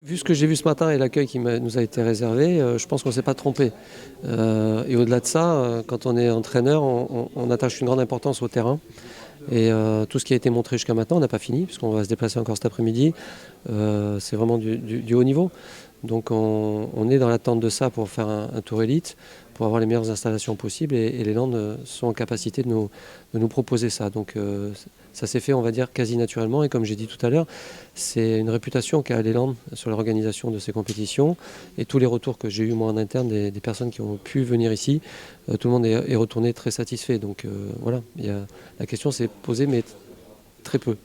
Vu ce que j'ai vu ce matin et l'accueil qui nous a été réservé, je pense qu'on ne s'est pas trompé. Et au-delà de ça, quand on est entraîneur, on attache une grande importance au terrain. Et tout ce qui a été montré jusqu'à maintenant, on n'a pas fini, puisqu'on va se déplacer encore cet après-midi. C'est vraiment du haut niveau. Donc on est dans l'attente de ça pour faire un tour élite, pour avoir les meilleures installations possibles. Et les Landes sont en capacité de nous proposer ça. Donc ça s'est fait, on va dire, quasi naturellement. Et comme j'ai dit tout à l'heure, c'est une réputation qu'a les Landes sur l'organisation de ces compétitions. Et tous les retours que j'ai eus moi en interne des personnes qui ont pu venir ici, tout le monde est retourné très satisfait. Donc voilà, la question s'est posée, mais très peu.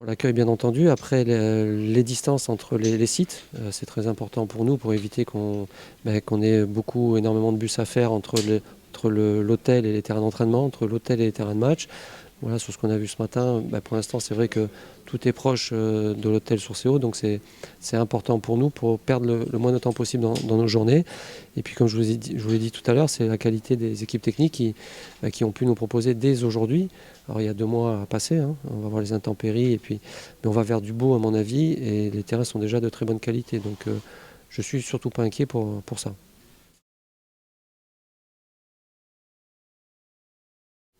L'accueil bien entendu, après les distances entre les sites, c'est très important pour nous pour éviter qu'on ait énormément de bus à faire entre l'hôtel et les terrains d'entraînement, entre l'hôtel et les terrains de match. Voilà, sur ce qu'on a vu ce matin, pour l'instant c'est vrai que tout est proche de l'hôtel sur CO, donc c'est important pour nous pour perdre le moins de temps possible dans nos journées. Et puis comme je vous l'ai dit tout à l'heure, c'est la qualité des équipes techniques qui ont pu nous proposer dès aujourd'hui. Alors il y a 2 mois à passer, hein, on va voir les intempéries, mais on va vers du beau à mon avis, et les terrains sont déjà de très bonne qualité. Donc je suis surtout pas inquiet pour ça.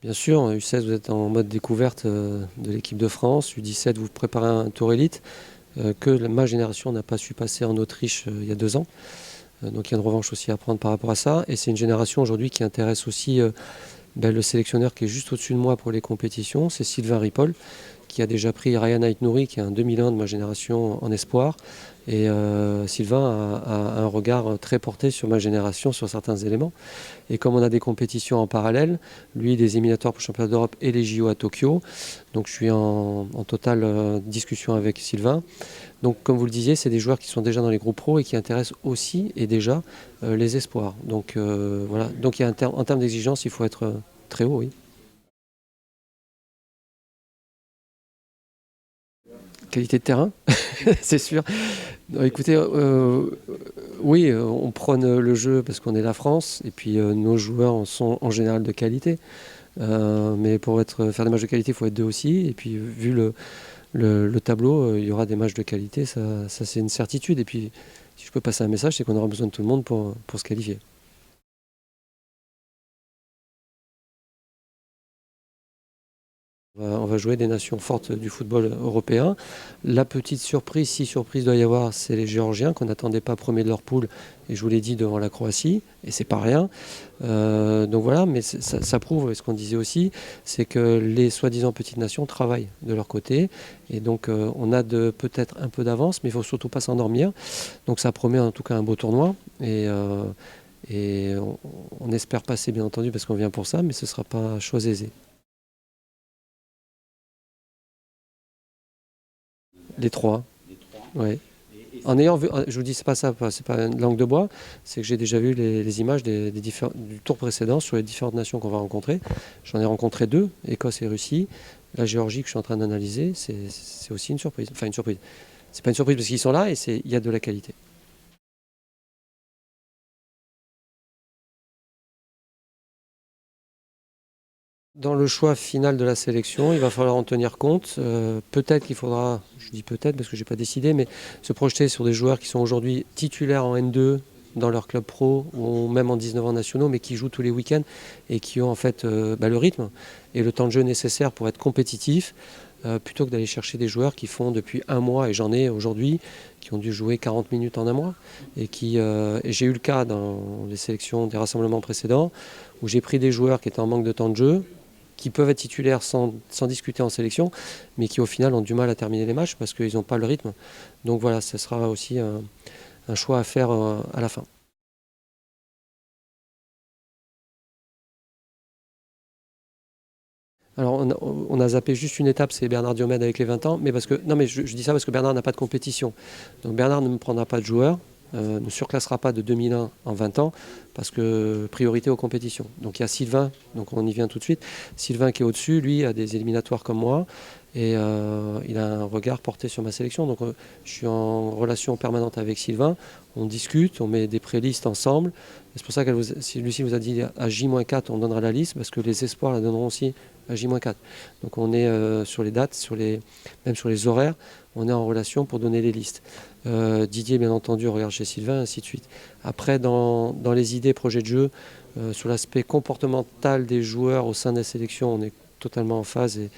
Bien sûr, U16, vous êtes en mode découverte de l'équipe de France. U17, vous préparez un tour élite que ma génération n'a pas su passer en Autriche il y a 2 ans. Donc il y a une revanche aussi à prendre par rapport à ça. Et c'est une génération aujourd'hui qui intéresse aussi le sélectionneur qui est juste au-dessus de moi pour les compétitions. C'est Sylvain Ripoll, qui a déjà pris Ryan Aït-Nouri, qui est un 2001 de ma génération en espoir. Et Sylvain a un regard très porté sur ma génération, sur certains éléments. Et comme on a des compétitions en parallèle, lui des éliminatoires pour le championnat d'Europe et les JO à Tokyo, donc je suis en totale discussion avec Sylvain. Donc comme vous le disiez, c'est des joueurs qui sont déjà dans les groupes pro et qui intéressent aussi et déjà les espoirs. Donc voilà, donc il y a en termes d'exigence, il faut être très haut, oui. Qualité de terrain, c'est sûr. Non, écoutez, oui, on prône le jeu parce qu'on est la France et puis nos joueurs sont en général de qualité. Mais pour faire des matchs de qualité, il faut être deux aussi. Et puis vu le tableau, il y aura des matchs de qualité, ça c'est une certitude. Et puis si je peux passer un message, c'est qu'on aura besoin de tout le monde pour se qualifier. On va jouer des nations fortes du football européen. La petite surprise, si surprise doit y avoir, c'est les Géorgiens qu'on n'attendait pas premiers de leur poule. Et je vous l'ai dit devant la Croatie, et c'est pas rien. Donc voilà, mais ça prouve, et ce qu'on disait aussi, c'est que les soi-disant petites nations travaillent de leur côté. Et donc on a peut-être un peu d'avance, mais il ne faut surtout pas s'endormir. Donc ça promet en tout cas un beau tournoi. Et on espère passer, bien entendu, parce qu'on vient pour ça, mais ce ne sera pas chose aisée. Les trois. Ouais. En ayant vu, je vous dis, c'est pas ça, c'est pas une langue de bois, c'est que j'ai déjà vu les images du tour précédent sur les différentes nations qu'on va rencontrer. J'en ai rencontré deux, Écosse et Russie. La Géorgie que je suis en train d'analyser, c'est aussi une surprise. Enfin, une surprise. C'est pas une surprise parce qu'ils sont là et il y a de la qualité. Dans le choix final de la sélection, il va falloir en tenir compte. Peut-être qu'il faudra, je dis peut-être parce que je n'ai pas décidé, mais se projeter sur des joueurs qui sont aujourd'hui titulaires en N2 dans leur club pro ou même en 19 ans nationaux, mais qui jouent tous les week-ends et qui ont en fait le rythme et le temps de jeu nécessaire pour être compétitifs, plutôt que d'aller chercher des joueurs qui font depuis un mois, et j'en ai aujourd'hui, qui ont dû jouer 40 minutes en un mois. Et j'ai eu le cas dans les sélections des rassemblements précédents, où j'ai pris des joueurs qui étaient en manque de temps de jeu, qui peuvent être titulaires sans discuter en sélection, mais qui au final ont du mal à terminer les matchs parce qu'ils n'ont pas le rythme. Donc voilà, ce sera aussi un choix à faire à la fin. Alors on a zappé juste une étape, c'est Bernard Diomède avec les 20 ans, mais parce que non mais je dis ça parce que Bernard n'a pas de compétition. Donc Bernard ne me prendra pas de joueur, ne surclassera pas de 2001 en 20 ans, parce que priorité aux compétitions. Donc il y a Sylvain, donc on y vient tout de suite. Sylvain qui est au-dessus, lui a des éliminatoires comme moi, et il a un regard porté sur ma sélection. Donc je suis en relation permanente avec Sylvain. on discute, on met des prélistes ensemble. C'est pour ça que si Lucie vous a dit à J-4, on donnera la liste, parce que les espoirs la donneront aussi à J-4. Donc on est sur les dates, même sur les horaires, on est en relation pour donner les listes. Didier, bien entendu, regarde chez Sylvain, ainsi de suite. Après, dans les idées, projets de jeu, sur l'aspect comportemental des joueurs au sein de la sélection, on est totalement en phase et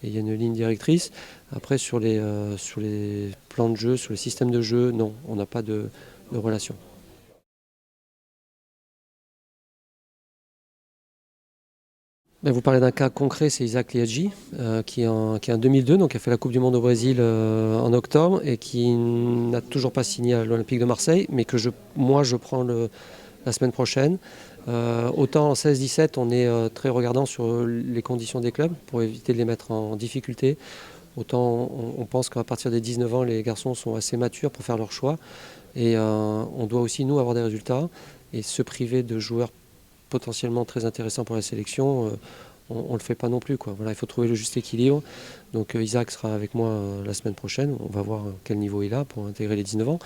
il y a une ligne directrice. Après, sur les plans de jeu, sur les systèmes de jeu, non, on n'a pas de relation. Vous parlez d'un cas concret, c'est Isaac Liadji, qui est en 2002, donc qui a fait la Coupe du Monde au Brésil en octobre et qui n'a toujours pas signé à l'Olympique de Marseille, mais que moi je prends la semaine prochaine. Autant en 16-17, on est très regardant sur les conditions des clubs pour éviter de les mettre en difficulté. Autant on pense qu'à partir des 19 ans, les garçons sont assez matures pour faire leur choix. Et on doit aussi, nous, avoir des résultats et se priver de joueurs potentiellement très intéressants pour la sélection, on ne le fait pas non plus, quoi. Voilà, il faut trouver le juste équilibre. Donc Isaac sera avec moi la semaine prochaine. On va voir quel niveau il a pour intégrer les 19 ans.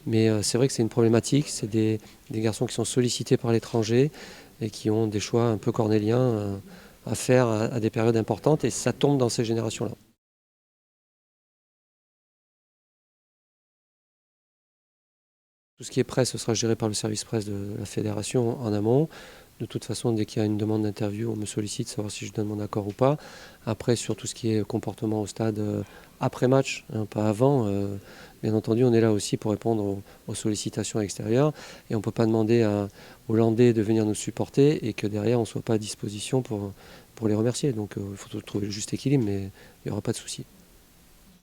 Mais c'est vrai que c'est une problématique. C'est des garçons qui sont sollicités par l'étranger et qui ont des choix un peu cornéliens à faire à des périodes importantes. Et ça tombe dans ces générations-là. Tout ce qui est presse, ce sera géré par le service presse de la fédération en amont. De toute façon, dès qu'il y a une demande d'interview, on me sollicite savoir si je donne mon accord ou pas. Après, sur tout ce qui est comportement au stade après match, hein, pas avant, bien entendu, on est là aussi pour répondre aux sollicitations extérieures. Et on ne peut pas demander aux Landais de venir nous supporter et que derrière, on ne soit pas à disposition pour les remercier. Donc, il faut trouver le juste équilibre, mais il n'y aura pas de souci.